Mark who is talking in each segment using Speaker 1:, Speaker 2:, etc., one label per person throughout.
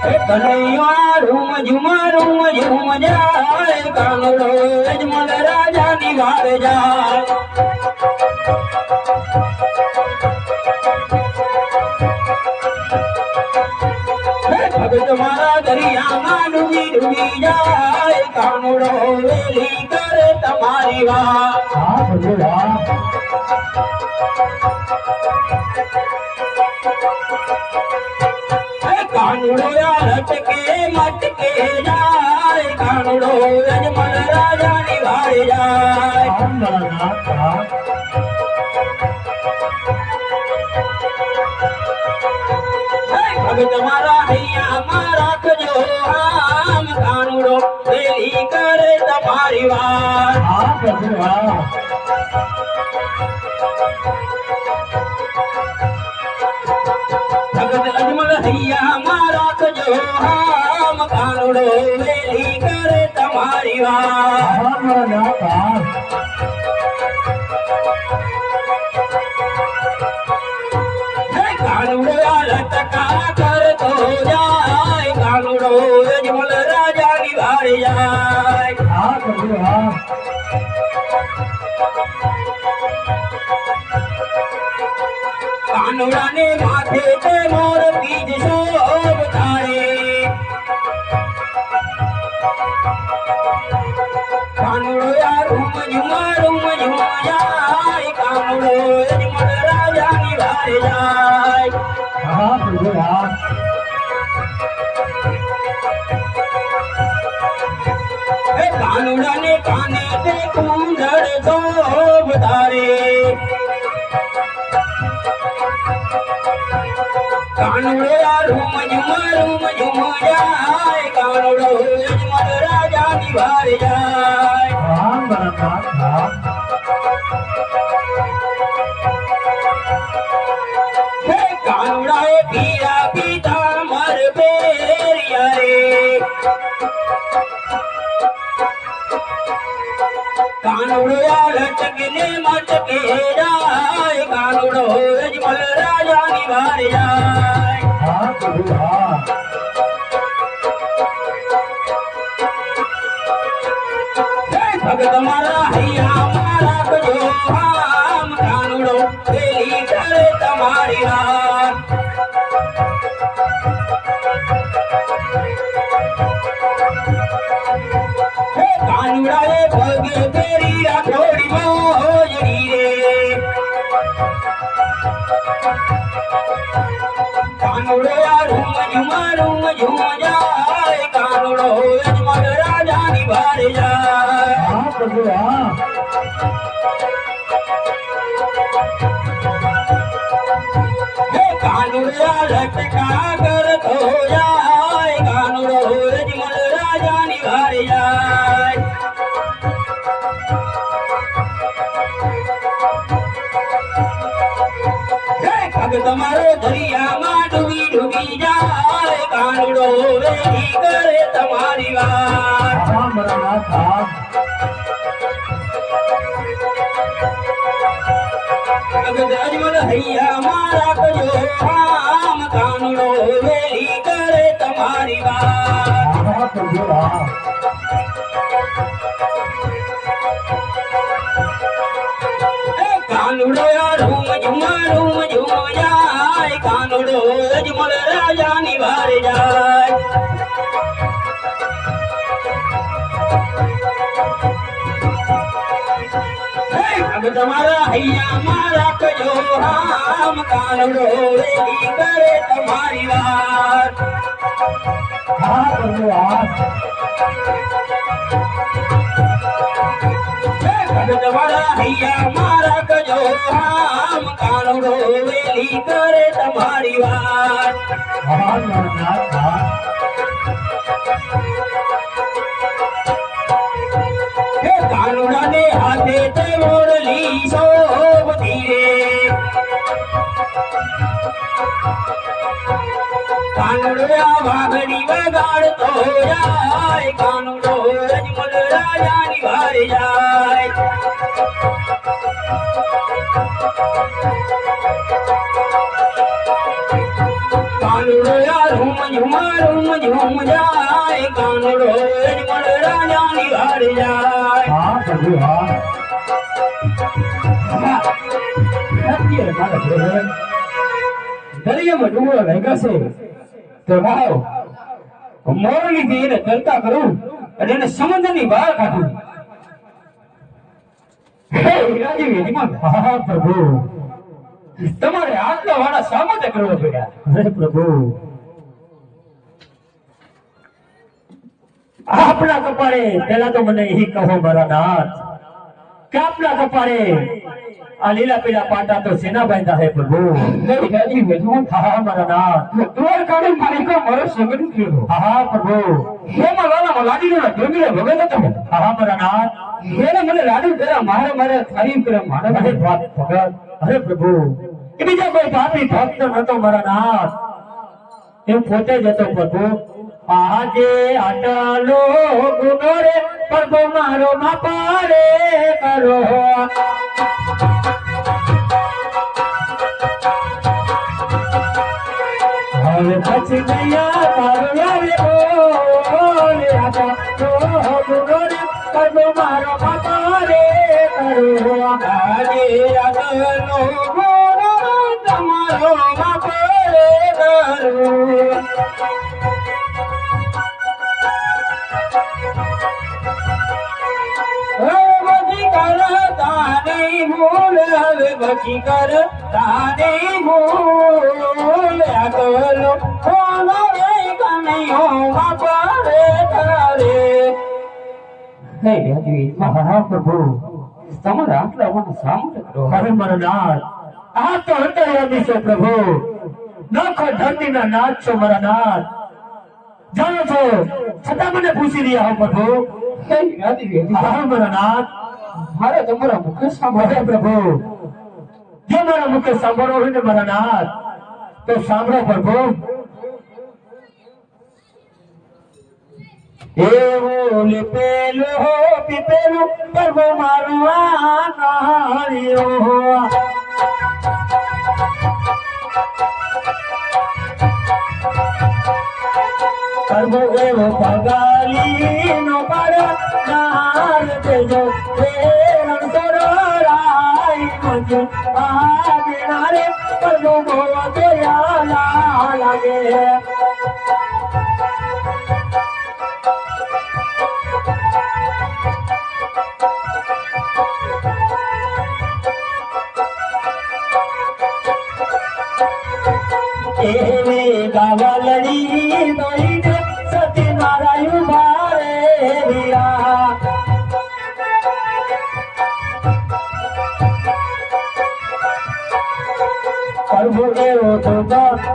Speaker 1: Kanaiya room ઝુમ જાય કાનુડો અજમલ રાજાની વાડ જાય ભગત મારા દરિયામાં ડૂબી જાય કાનુડો વેલી કરે તમારી વાત કાનુડો લટકે મટકે જાય કાનુડો અજમલ રાજાની વાડે જાય ભગત મારા હૈયામાં રાખજો આમ કાનુડો વેલી કરે તમારી વાત ભગત અજમલ હૈયામાં રાખજો આમ કાનુડો વેલી કરે તમારી વાત કાનુડો લટકા કરતો જાય કાનુડો અજમલ રાજાની વાડે જાય કાનુડાને માથે તે મોર બીજ શોભ તારે કાનુડો રૂમ ઝુમ જાય કાનુડો અજમલ રાજાની વાડે જાય કાનુડાને કાને તે કુંડળ શોભ તારે કાનુડો રૂમ ઝુમ જાય કાનુડો અજમલ રાજાની વાડે જાય કાનુડાએ પીરા પીતાંબર પહેર્યા રે કાનુડો લટકને મટકે જાય કાનુડો અજમલ રાજાની વાડે જાય ભગત મારા હૈયામાં રાખજો આમ કાનુડો વેલી કરે તમારી વાત કાનુડાએ પગે ફેરી રાખોડી મોજડી રે કાનુડો રૂમ ઝુમ જાય કાનુડો અજમલ રાજાની વાડે જાય કાનુડો લટકા કરતો જાય કાનુડો અજમલ રાજાની વાડે જાય ભગત મારો દરિયામાં ડૂબી જાય કાનુડો વેલી કરે તમારી વાત ભગત અજમલ હૈયામાં રાખજો આમ કાનુડો વેલી કરે તમારી વાત કાનુડો રૂમ ઝુમ જાય કાનુડો અજમલ રાજાની વાડે જાય ભગત મારા હૈયામાં રાખજો આમ કાનુડો વેલી કરે તમારી વાત ભગત મારા હૈયામાં રાખજો આમ કાનુડો વેલી કરે તમારી વાત કાનુડાને હાથે તે મોરલી શોભતી રે કાનુડો વાઘડી વગાડતો જાય કાનુડો અજમલ રાજાની વાડે જાય કાનુડો રૂમ જાય કાનુડો અજમલ રાજાની વાડ જાય.
Speaker 2: હા પ્રભુ હા
Speaker 1: અત્યારે મારા ઘરે દરિયામાં ડુંગળો લાગ્યા છે તો ભાવ મોરલીથી એને તરતા કરું અને એને સમુદ્રની બહાર કાઢું. હે હીરાજી યજમાન,
Speaker 2: હા પ્રભુ
Speaker 1: તમારે આટલા વાળા શા માટે કરવા પડ્યા?
Speaker 2: હે પ્રભુ આપણા કપાળે પેલા તો મને એ કહો મારા નાથ કે આપણા કપાળે આ લીલા પીળા પાટા તો સેના બાંધ્યા હે પ્રભુ.
Speaker 1: હે હીરાજી યજમાન,
Speaker 2: હા મારા નાથ
Speaker 1: દ્વારકાની માલિકો મારો સગન થયો.
Speaker 2: હા પ્રભુ
Speaker 1: હેમાં લાલામાં લાડીનો ડોંગરે વગર હતો.
Speaker 2: હા મારા નાથ
Speaker 1: એને મને લાડુ જરા મારે થાળી કરે મારે
Speaker 2: અરે ભગત અરે પ્રભુ એ બીજા કોઈ પાપી ભક્ત નતો મારા નાથ હું પોતે જ હતો પ્રભુ. આજે આટલો ગુનો રે પ્રભુ મારો માપારે કરો. હવે પછી નૈયા તારો આવે બોલે આટલો ગુનો રે પ્રભુ મારો માપારે કરો.
Speaker 1: આજે આગળનો ઘોડો તમારો બાપરે કરું. બચી કરતા નહીં ભૂલ, હવે બચી કરતા નહીં ભૂલ. આગળનો ઘોડો રે કનૈયો બાપરે કરે. હે યાદી
Speaker 2: હા પ્રભુ
Speaker 1: તમારે આટલા મને સામું કરો.
Speaker 2: હવે મારો નાથ આ તો અંતર્યામી છો પ્રભુ. નખો ધરતીના નાથ છો મારા નાથ જાણો છો છતાં મને પૂછી રહ્યા હો પ્રભુ.
Speaker 1: હે યાદી
Speaker 2: હા મારા નાથ
Speaker 1: મારે તમારા મુખે સાંભળે.
Speaker 2: હે પ્રભુ જો મારા મુખે સાંભળો હોય ને મારા નાથ તો સાંભળો પ્રભુ. એવું પેલું હો પીપેલું પ્રભુ મારું આનાળિયો. પ્રભુ એવો પગાલી નો પાડો નાર દેજો પ્રેરણ સરોરાઈ મજો આ બિનારે પ્રભુ મોવા દયા લાગે. એવી ગાવલડી દોઈને સતી મારાયું ભારે રિયા. પ્રભુ એવો તો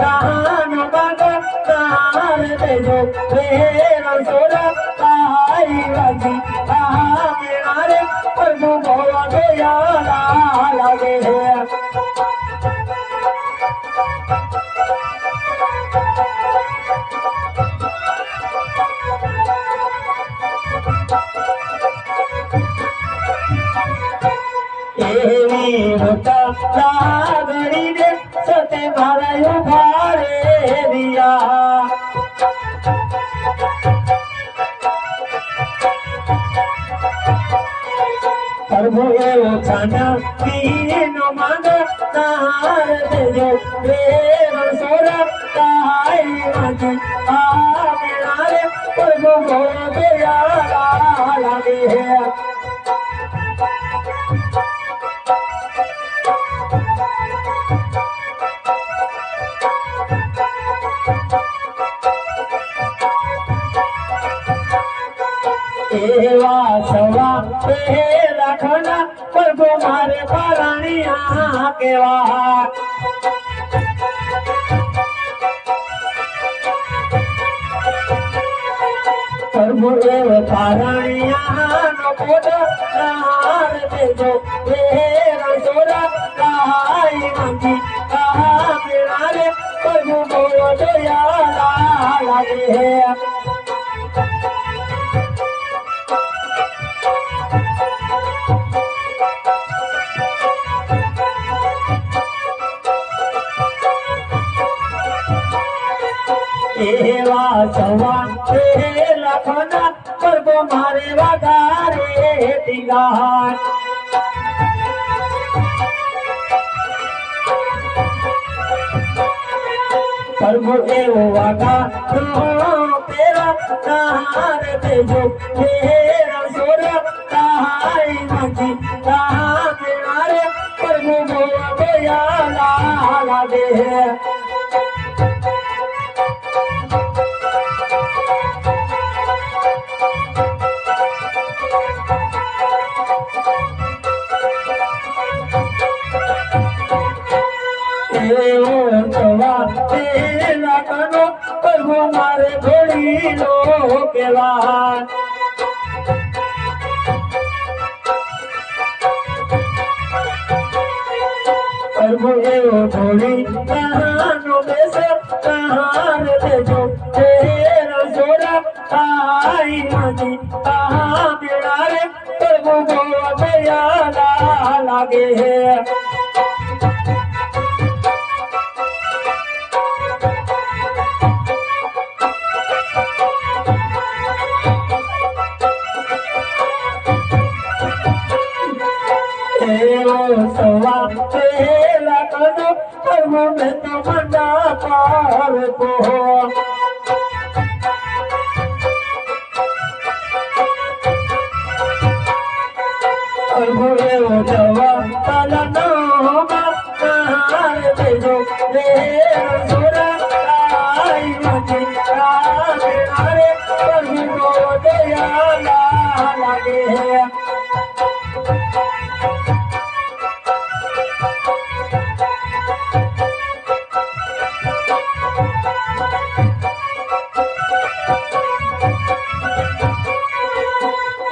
Speaker 2: ગાનો બાગો નાર દેજો પ્રેરણ સોરા તાઈ વાજી આ મેળારે પ્રભુ ભવા દયા લાગે. એવી હોતા લાગણીને સતે મારાયું ભારે રિયા. પ્રભુ એવો છાના પીનો માંગ નાર દેજો પ્રેરણ સોરા તાઈ વાજી આ મેળારે પ્રભુ ભો દયા લાગે. એવા સવા રાખના પ્રભુ મારે પારણિયા કેવા. પ્રભુ એવો પારણિયા નો પોતો નાર દેજો પ્રેરણ સોરા તાઈ વાજી આ મેળારે પ્રભુ બોલો દયા લાગે. એવા સવા લખના પ્રભુ મારે વધારે દિગાર પ્રભુ એવો વાગા તેરા તાર દેજો તેરા સોરા તાઈ મજી તારે પ્રભુ બોયા લાગે પ્રભુ મારે ઘોડી લો કેવા પ્રભુ એવો ઘોડી કહાનો બેસ કહાર દેજો તેરો સોરા આઈ મજી કહા મેળા રે પ્રભુ ગોવા દયા લાગે સવા લખનો પ્રભુ મેં તો મંડા પાર કો પ્રભુ એવો જવા તલનો કહાર દેજો રે સુરા આઈ મજી રે પ્રભુ દયા લાગે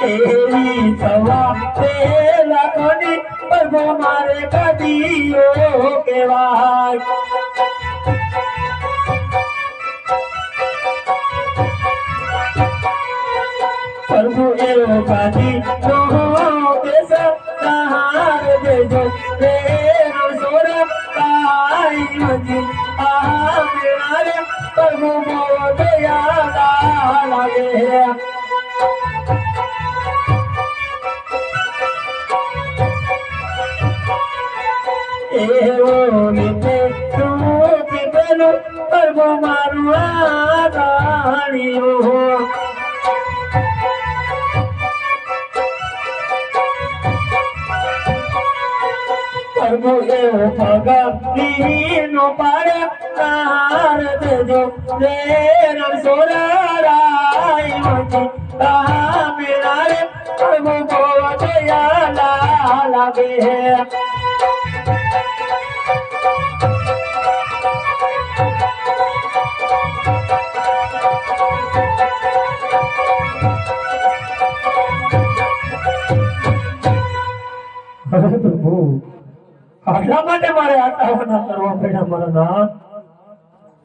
Speaker 2: એવી સવા લખની પ્રભુ મારે કદીઓ કેવાય પ્રભુ એવો કાદી નો દેશ કહાર દેજો રે સોર કાઈ મજી મેળા રે પ્રભુ દયા લાગે એવો રીતે તું પીપેલું પ્રભુ મારું આગાણીઓ પ્રભુ એવો પગલીનો પાડે તાર દેજો રે રણસોરાઈ મજી કહા મેળા રે પ્રભુ ગોવા દયા લાગે પ્રભુ આટલા માટે મારે આટલા કરવા પડ્યા મારા નાથ